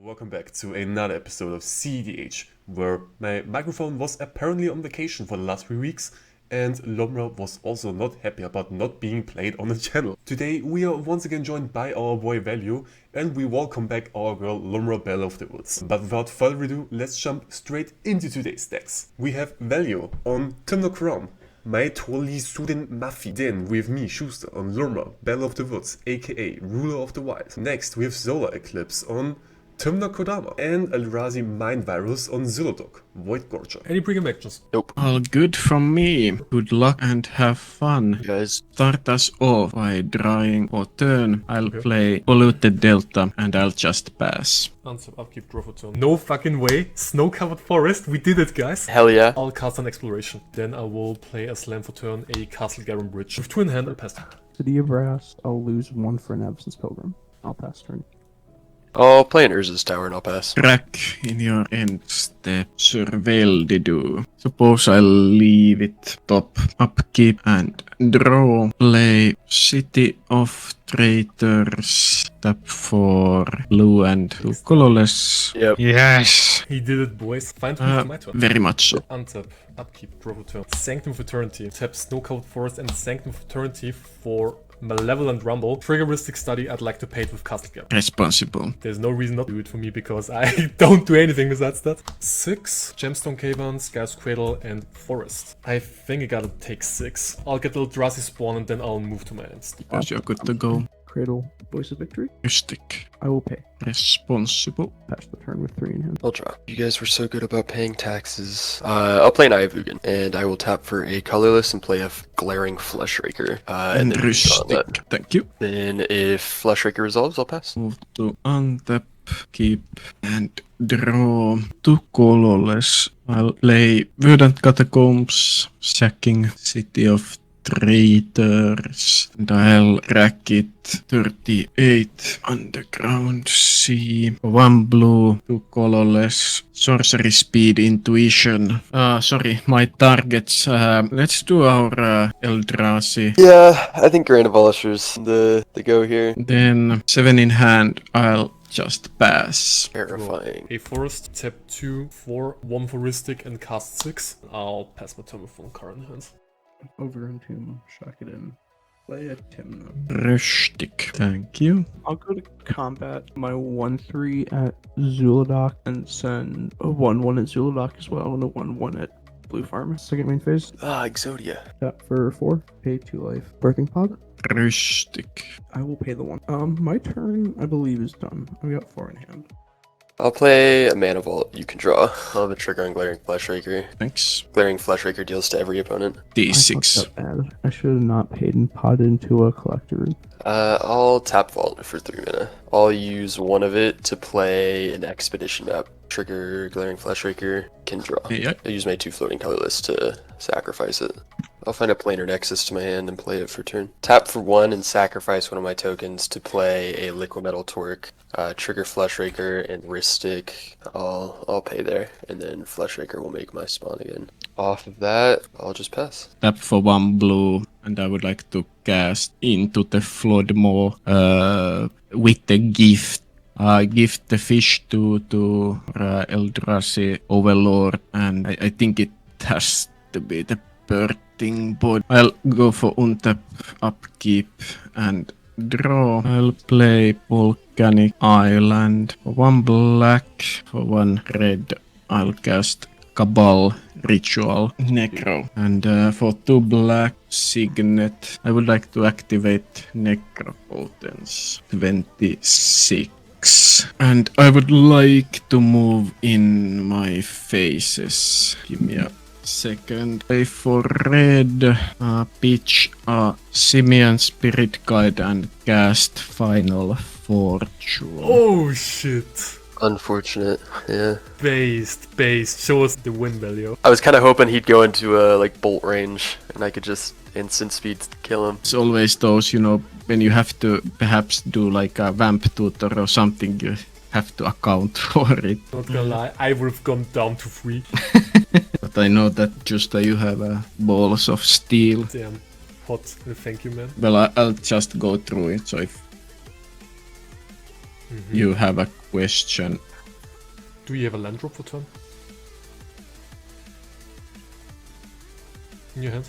Welcome back to another episode of CEDH, where my microphone was apparently on vacation for the last 3 weeks, and Lumra was also not happy about not being played on the channel. Today we are once again joined by our boy Velho, and we welcome back our girl Lumra Belle of the Woods. But without further ado, let's jump straight into today's decks. We have Velho on Tymna Kraum, my totally student Mafi. Then with me, Schusta, on Lumra, Belle of the Woods, aka Ruler of the Wild. Next we have Solar Eclipse on Tymna Kodama and Eldrazi Mind Virus on Zhulodok, Void Gorger. Any pre-game actions? Nope. All good from me. Good luck and have fun. Guys, Start us off by drawing for turn. I'll play Polluted Delta and I'll just pass. Answer, upkeep, draw for turn. No fucking way. Snow-covered forest. We did it, guys. hell yeah. I'll cast an exploration. Then I will play a slam for turn, a Castle Garum Bridge. With 2 in hand, I'll pass. City of Brass, I'll lose 1 for an Absence Pilgrim. I'll pass turn. I'll play an Urza's Tower and I'll pass. Crack in your end step. Surveildidu. Suppose I'll leave it top. Upkeep and draw. Play City of Traitors. Tap for blue and 2 colorless. Yep. Yes. He did it, boys. Fine to move to my turn. Very much so. Untap, upkeep, draw for turn. Sanctum Fraternity. Tap Snow-covered forest and Sanctum Fraternity for Malevolent Rumble. Triggeristic study, I'd like to pay it with Castle Garum. Responsible. There's no reason not to do it for me because I don't do anything besides that. 6, Gemstone Cavern, Sky's Cradle, and Forest. I think I gotta take 6. I'll get the Eldrazi Spawn and then I'll move to my ends. Because you're good to go. Cradle, Voice of Victory. Mystic. I will pay. Responsible. Pass the turn with 3 in hand. I'll draw. You guys were so good about paying taxes. I'll play an Ayavugan, and I will tap for a colorless and play a glaring Fleshraker. And then Rustic. Thank you. Then if Fleshraker resolves, I'll pass. Move to untap, keep, and draw 2 colorless. I'll play Verdant Catacombs, sacking City of Traitors, and I'll rack it 38 Underground Sea, 1 blue, 2 colorless, Sorcery Speed, Intuition. Sorry, my targets. Let's do our Eldrazi. Yeah, I think Grand Abolishers the go here. Then 7 in hand, I'll just pass. Terrifying. A Forest, tap 2, 4, 1 for Ristic, and cast 6. I'll pass my turn with 1 card in hand. Over into shock it in. Play a Tymna. Rustic. Thank you. I'll go to combat my 1/3 at Zhulodok and send a 1/1 at Zhulodok as well and a 1/1 at Blue Farm. Second main phase. Exodia. Tap for 4. Pay 2 life. Birthing Pod. Rustic. I will pay the 1. My turn, I believe, is done. I've got 4 in hand. I'll play a Mana Vault. You can draw. I'll have a trigger on Glaring Fleshraker. Thanks. Glaring Fleshraker deals to every opponent. D6. I fucked up bad. I should have not paid and potted into a collector. I'll tap Vault for 3 mana. I'll use 1 of it to play an Expedition map. Trigger Glaring Fleshraker, can draw. Yeah. I'll use my 2 floating colorless to sacrifice it. I'll find a Planar Nexus to my hand and play it for turn. Tap for 1 and sacrifice 1 of my tokens to play a Liquid Metal Torque, trigger Fleshraker and Ristic. I'll pay there, and then Fleshraker will make my spawn again. Off of that, I'll just pass. Tap for 1 blue, and I would like to cast into the Floodmaw with the gift. Gift the fish to Eldrazi Overlord, and I think it has to be the Birthing Bod. I'll go for untap, upkeep, and draw. I'll play Volcanic Island. For 1 black, for 1 red, I'll cast Cabal Ritual Necro. And for 2 black, Signet, I would like to activate Necropotence 26. And I would like to move in my phases. Give me a second. Play for red, pitch Simian Spirit Guide and cast Final Fortune. Oh shit. Unfortunate, yeah. Based. Show us the win value. I was kind of hoping he'd go into like bolt range, and I could just instant speed kill him. It's always those, when you have to perhaps do like a vamp tutor or something, you have to account for it. Not gonna lie, I would have gone down to 3. But I know that just you have balls of steel. Damn. Hot. Thank you, man. Well, I'll just go through it. So if you have a question, Do you have a land drop for turn? In your hand?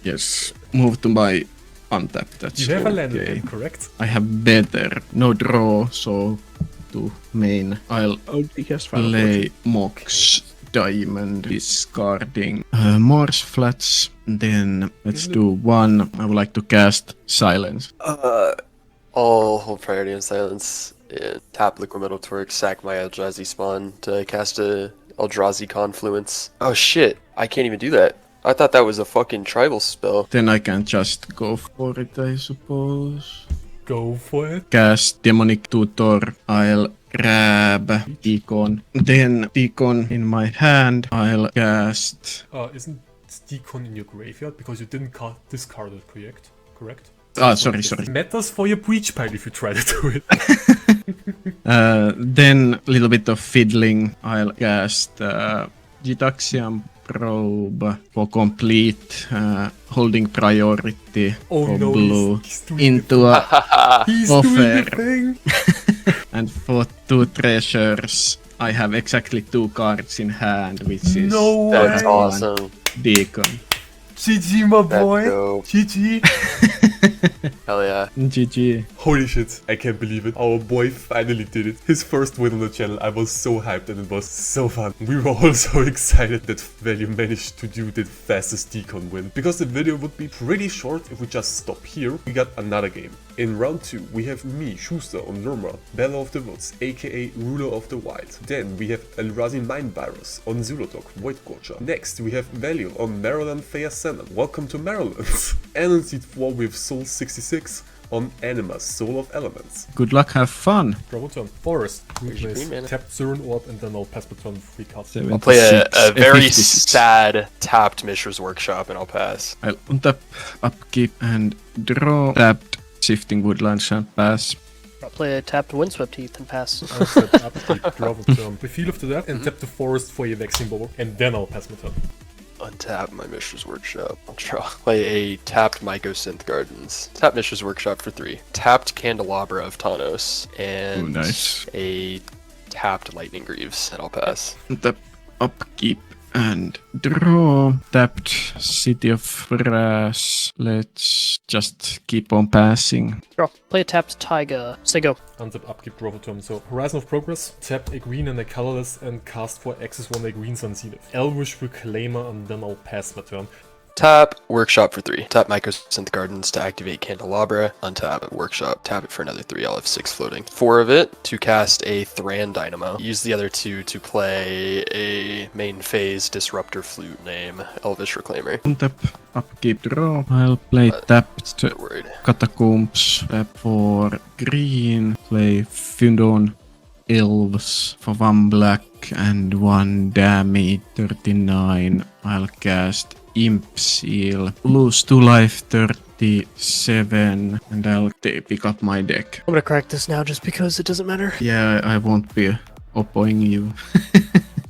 Yes, move to my untap. That's You have a land okay. again, correct? I have better. No draw, so to main. I'll Oh, DCast Final play Fortune. Mox Diamond, discarding Mars flats. Then let's do one. I would like to cast Silence. I'll hold priority on silence and tap Liquid Metal Torque, sack my Eldrazi spawn to cast a Eldrazi Confluence. Oh shit, I can't even do that. I thought that was a fucking tribal spell. Then I can just go for it, I suppose. Go for it. Cast Demonic Tutor. I'll grab Deacon. Then Deacon in my hand. I'll cast. Isn't Decon in your graveyard? Because you didn't discard it, correct? Sorry. It matters for your breach pile if you try to do it. Then a little bit of fiddling. I'll cast Gitaxian Probe for complete, holding priority Oh for no, blue he's doing into a He's doing the offer. thing! And for 2 treasures, I have exactly 2 cards in hand, which is No That's way! awesome. Deacon. GG, my That's boy! dope. GG! Hell yeah. GG. Holy shit, I can't believe it. Our boy finally did it. His first win on the channel. I was so hyped and it was so fun. We were all so excited that Velho managed to do the fastest decon win. Because the video would be pretty short if we just stop here. We got another game. In round 2, we have me, Schusta on Lumra, Velho of the Woods, aka Ruler of the Wild. Then we have Eldrazi Mind Virus on Zhulodok, Void Gorger. Next we have Velho on Maryland Fair Senate. Welcome to Maryland. And on seat 4 we have Soul 66 on Anima's Soul of Elements. Good luck, have fun. Draw turn. Forest. Where's your green mana? Tap Zurn Orb and then I'll pass the turn 3 cards. I'll play a 76, very 56. sad tapped Mishra's Workshop and I'll pass. I'll untap, upkeep, and draw. Tapped, shifting woodlands and pass. I'll play a tapped Windswept Heath and pass. I'll set up the draw for turn. We feel after that and tap the forest for your Vexing Bubble. And then I'll pass my turn. Untap my Mishra's Workshop. I'll draw. Play a tapped Mycosynth Gardens. Tap Mishra's Workshop for 3. Tapped Candelabra of Tawnos. And Ooh, nice. a tapped Lightning Greaves. And I'll pass. Untap, upkeep, and draw. Tapped City of Brass. Let's just keep on passing. Draw. Play a tapped Taiga. Say go. Untap, upkeep, draw for turn. So, Horizon of Progress, tap a green and a colorless and cast for access 1 a green Sun Zenith. Elvish Reclaimer and then I'll pass my turn. Tap Workshop for 3. Tap Mycosynth Gardens to activate Candelabra. Untap Workshop. Tap it for another 3. I'll have 6 floating. 4 of it to cast a Thran Dynamo. Use the other 2 to play a main phase Disruptor Flute name Elvish Reclaimer. Untap, upkeep, draw. I'll play tapped Still worried. Catacombs. Tap for green. Play Fundon Elves for 1 black and 1 damage. 39. I'll cast Imp Seal. Lose 2 life, 37. And I'll pick up my deck. I'm gonna crack this now just because it doesn't matter. Yeah, I won't be oppoing you.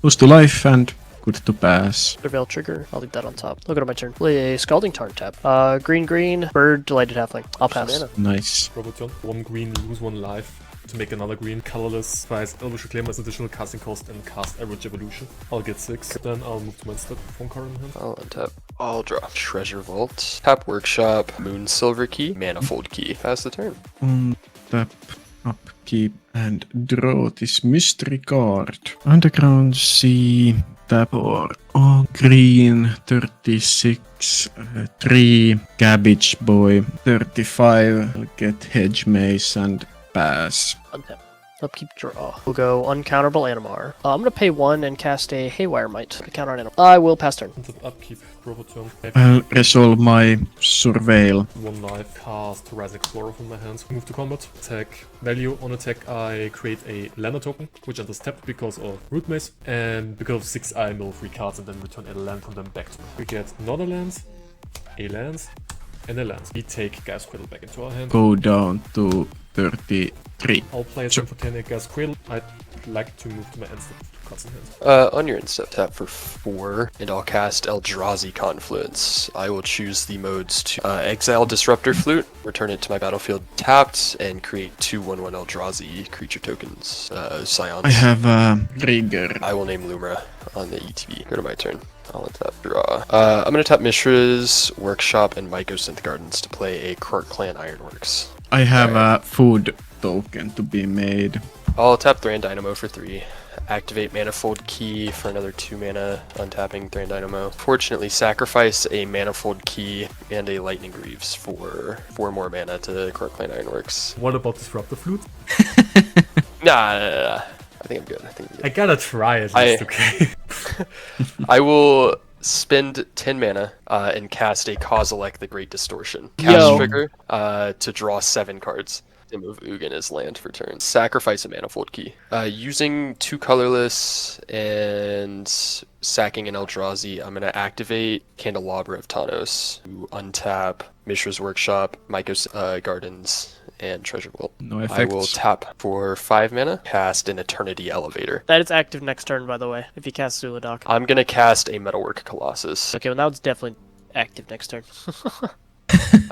Lose 2 life and good to pass. Veil trigger. I'll leave that on top. Look at my turn. Play a Scalding Tarn tap. Green, bird, delighted halfling. I'll pass. Mana. Nice. Draw for turn. 1 green, lose 1 life. To make another green, colorless, price Elvish Reclaimer as additional casting cost and cast Average Evolution. I'll get 6. Then I'll move to my step from card in hand. I'll untap. I'll draw. Treasure Vault. Tap Workshop. Moon Silver Key. Manifold Key. Pass the turn. Tap, upkeep, and draw this mystery card. Underground Sea. Tap or all green. 36. 3. Cabbage Boy. 35. I'll get Hedge Maze and pass. Untap. Upkeep, draw. We'll go Uncounterable Animar. I'm gonna pay 1 and cast a Haywire Might to counter on Animar. I will pass turn. Untap, upkeep, draw for turn. I'll resolve my Surveil. 1 life, cast Horizon Explorer from my hands. Move to combat. Attack. Value on attack, I create a Lander token, which enters tapped because of Root Maze. And because of 6, I mill 3 cards and then return a land from them back to me. We get another land, a land, and a land. We take Gas Cradle back into our hand. Go down to 33. I'll play a 10 for 10 Gas Cradle. I would like to move to my end step to cards in hand. On your end step, tap for 4, and I'll cast Eldrazi Confluence. I will choose the modes to exile Disruptor Flute, return it to my battlefield tapped, and create 2 1/1 Eldrazi creature tokens, Scions. I have a trigger. I will name Lumra on the ETB. Go to my turn. I'll tap draw. I'm gonna tap Mishra's Workshop and Mycosynth Gardens to play a Krark Clan Ironworks. I have a food token to be made. I'll tap Thran Dynamo for 3. Activate Manifold Key for another 2 mana, untapping Thran Dynamo. Fortunately, sacrifice a Manifold Key and a Lightning Greaves for 4 more mana to Krark Clan Ironworks. What about Disruptor Flute? Nah. I think I'm good. I gotta try at least, okay? I will spend 10 mana and cast a Kozilek the Great Distortion. Yo. Cast trigger to draw 7 cards. And move Ugin as land for turn. Sacrifice a Manifold Key. Using 2 colorless and sacking an Eldrazi, I'm going to activate Candelabra of Tawnos to untap Mishra's Workshop, Mycos Gardens, and Treasure Vault. No I effects. will tap for 5 mana, cast an Eternity Elevator. That is active next turn, by the way, if you cast Zhulodok. I'm going to cast a Metalwork Colossus. Okay, well, that was definitely active next turn.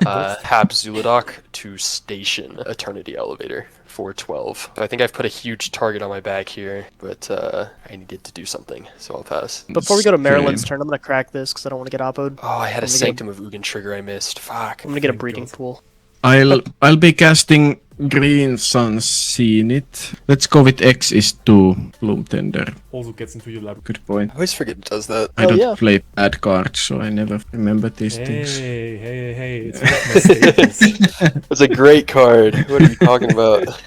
Tap Zhulodok to station Eternity Elevator for 12. I think I've put a huge target on my back here, but I needed to do something, so I'll pass. Before we go to Same. Maryland's turn, I'm going to crack this because I don't want to get oppoed. Oh, I had a I'm gonna get a- Sanctum of Ugin trigger I missed. Fuck. I'm going to get a Thank breeding God. pool. I'll be casting Green Sun's Zenith. Let's go with X is 2 Bloom Tender. Also gets into your lab. Good point. I always forget it does that. I Oh, don't yeah. play bad cards, so I never remember these things. Hey, it's one of my staples. That's a great card. What are you talking about?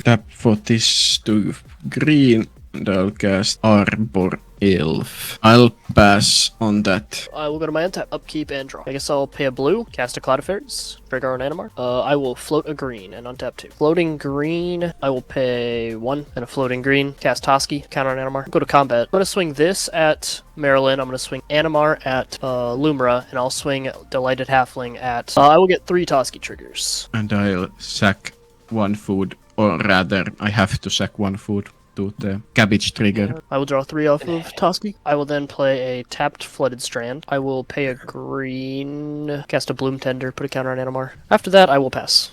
Tap for this to green, and I'll cast Arbor Elf. I'll pass on that. I will go to my untap, upkeep, and draw. I guess I'll pay a blue, cast a Cloud of Fairies, trigger an Animar. I will float a green and untap 2. Floating green, I will pay 1 and a floating green, cast Toski, counter an Animar. Go to combat. I'm going to swing this at Maryland, I'm going to swing Animar at Lumra, and I'll swing Delighted Halfling at... I will get 3 Toski triggers. And I'll sack 1 food, or rather, I have to sack 1 food to the cabbage trigger. I will draw 3 off of Toski. I will then play a tapped Flooded Strand. I will pay a green, cast a Bloom Tender, put a counter on Animar. After that, I will pass.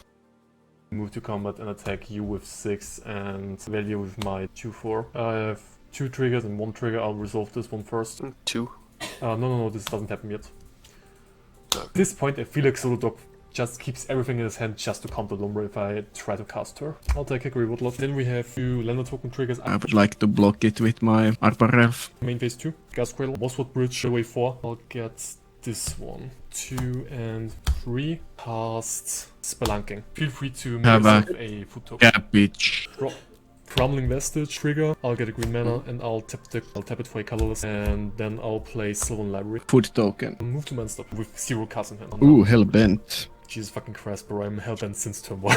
Move to combat and attack you with 6 and Velho with my 2/4. I have 2 triggers and 1 trigger. I'll resolve this one first. 2. No, this doesn't happen yet. At this point, I feel like Zhulodok just keeps everything in his hand just to counter Lumra if I try to cast her. I'll take a Greywood Lot. Then we have 2 Lander token triggers. I would like to block it with my Arbor Elf. Main phase 2, Gas Cradle, Mosswood Bridge, away 4. I'll get this one. 2 and 3. Cast Spelunking. Feel free to make Have yourself a food token. Cabbage. Draw. Crumbling Vestige trigger. I'll get a green mana and I'll tap it for a colorless, and then I'll play Sylvan Library. Food token. Move to Manstop with 0 cards in hand. Ooh, Hellbent. Jesus fucking Christ, bro, I'm hellbent since turn 1.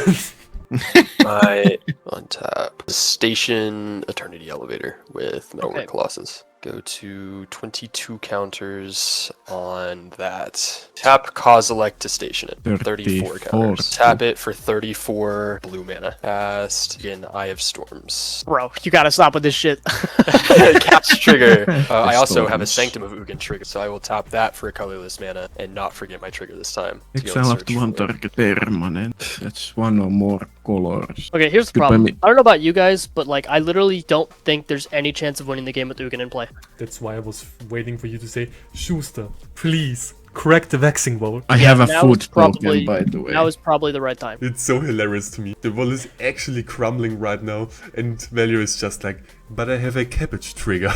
I untap. Station Eternity Elevator with Metalwork Okay. Colossus. Go to 22 counters on that. Tap Kozilek to station it. 34 counters. Tap it for 34 blue mana. Cast again, Eye of Storms. Bro, you gotta stop with this shit. Cast trigger. I also have a Storms. Sanctum of Ugin trigger, so I will tap that for a colorless mana and not forget my trigger this time. to go Exile up search to 1 for- target permanent. That's 1 or more colors. Okay, here's the Goodbye, problem. me. I don't know about you guys, but like, I literally don't think there's any chance of winning the game with Ugin in play. That's why I was waiting for you to say, Schusta, please, correct the vexing vote. I have a now food is probably- token, by the way. Now is probably the right time. It's so hilarious to me. The wall is actually crumbling right now, and Velho is just like, but I have a cabbage trigger.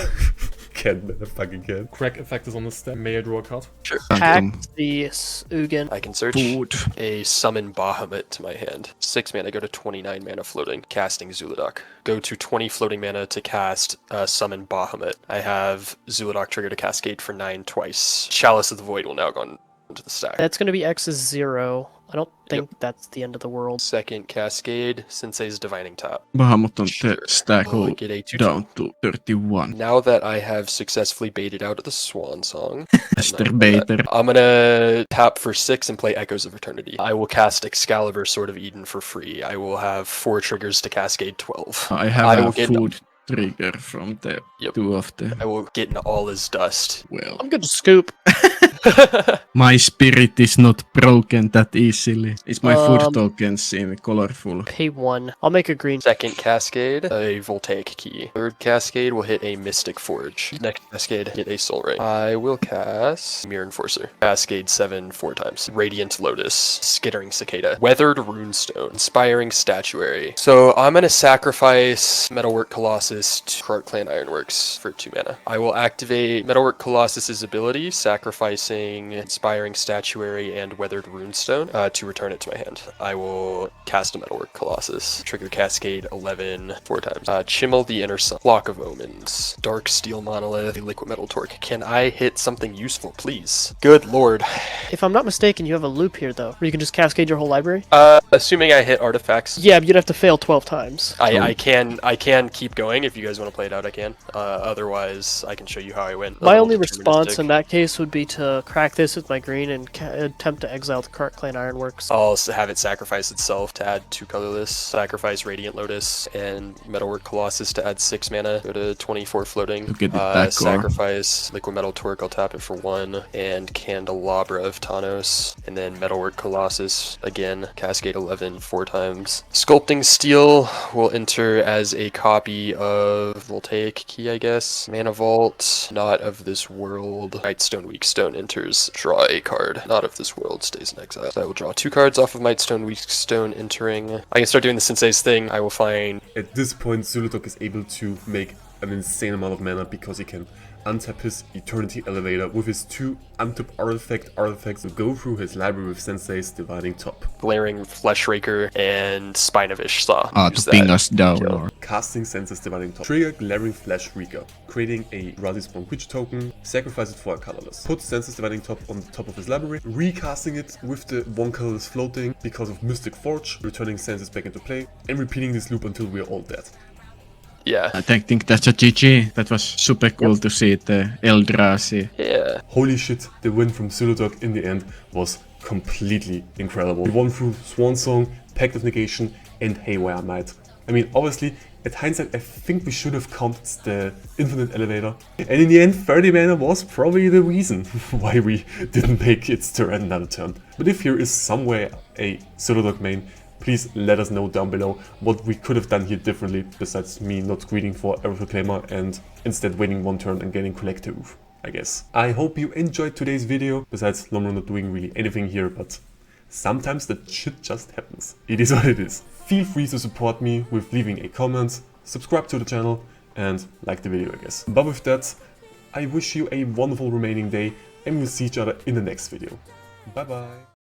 Can't, man, I fucking can't. Crack effect is on the step. May I draw a card? Sure. Hack Sanctum. the Ugin. I can search Food. a Summon Bahamut to my hand. 6 mana, go to 29 mana floating, casting Zhulodok. Go to 20 floating mana to cast Summon Bahamut. I have Zhulodok trigger to cascade for 9 twice. Chalice of the Void will now go on into the stack. That's gonna be X is 0. I don't think that's the end of the world. Second Cascade, Sensei's Divining Top. Bahamut on Sure. the stack We'll hold get a 2/2. down to 31. Now that I have successfully baited out of the Swan Song, Mr. Baiter. I'm gonna tap for 6 and play Echoes of Eternity. I will cast Excalibur, Sword of Eden for free. I will have 4 triggers to cascade 12. I have I a will get- food trigger from the Yep. 2 of the. I will get in all his dust. Well, I'm good to scoop. my spirit is not broken that easily. Is my food Um, tokens in colorful? Pay 1. I'll make a green. Second Cascade, a Voltaic Key. Third Cascade will hit a Mystic Forge. Next Cascade, hit a Soul Ring. I will cast Mirror Enforcer. Cascade 7 4 times. Radiant Lotus, Skittering Cicada, Weathered Runestone, Inspiring Statuary. So I'm gonna sacrifice Metalwork Colossus to Krark Clan Ironworks for 2 mana. I will activate Metalwork Colossus's ability, sacrificing Inspiring Statuary and Weathered Runestone to return it to my hand. I will cast a Metalwork Colossus. Trigger Cascade 11 4 times. Chimmel the Inner Sun. Flock of Omens. Dark Steel Monolith. Liquid Metal Torque. Can I hit something useful, please? Good lord. If I'm not mistaken, you have a loop here, though, where you can just cascade your whole library. Assuming I hit artifacts. Yeah, but you'd have to fail 12 times. I can keep going if you guys want to play it out. I can. Otherwise, I can show you how I went. My A only little response deterministic. in that case would be to crack this with my green and attempt to exile the Krark Clan Ironworks. I'll have it sacrifice itself to add 2 colorless. Sacrifice Radiant Lotus and Metalwork Colossus to add 6 mana. Go to 24 floating. To get it back, or- Sacrifice Liquid Metal Torque. I'll tap it for 1. And Candelabra of Thanos. And then Metalwork Colossus again. Cascade 11 4 times. Sculpting Steel will enter as a copy of Voltaic Key, I guess. Mana Vault. Not of this world. Nightstone Weakstone enters. Draw a card. Not of this world. Stays in exile. So I will draw 2 cards off of Nightstone Weakstone entering. I can start doing the Sensei's thing. I will find... At this point, Zhulodok is able to make an insane amount of mana because he can untap his Eternity Elevator with his 2 untap artifacts to go through his library with Sensei's Dividing Top. Glaring Fleshraker and Spinovish Saw. Use To ping that. us down. Kill. Or Casting Sensei's Dividing Top. Trigger Glaring Flash Reaker. Creating a Razi Spawn Creature token. Sacrifice it for a colorless. Put Sensei's Dividing Top on the top of his library. Recasting it with the 1 colorless floating because of Mystic Forge. Returning Sensei's back into play. And repeating this loop until we are all dead. Yeah. I think that's a GG. That was super cool to see the Eldrazi. Yeah. Holy shit, the win from Zhulodok in the end was completely incredible. We won through Swan Song, Pact of Negation, and Haywire Might. I mean, obviously, at hindsight, I think we should have counted the Infinite Elevator. And in the end, 30 mana was probably the reason why we didn't make its turn another turn. But if here is somewhere a Zhulodok main, please let us know down below what we could have done here differently, besides me not greeting for Earth Reclaimer and instead waiting 1 turn and getting Collective, I guess. I hope you enjoyed today's video, besides Lumra not doing really anything here, but sometimes that shit just happens. It is what it is. Feel free to support me with leaving a comment, subscribe to the channel, and like the video, I guess. But with that, I wish you a wonderful remaining day, and we'll see each other in the next video. Bye bye!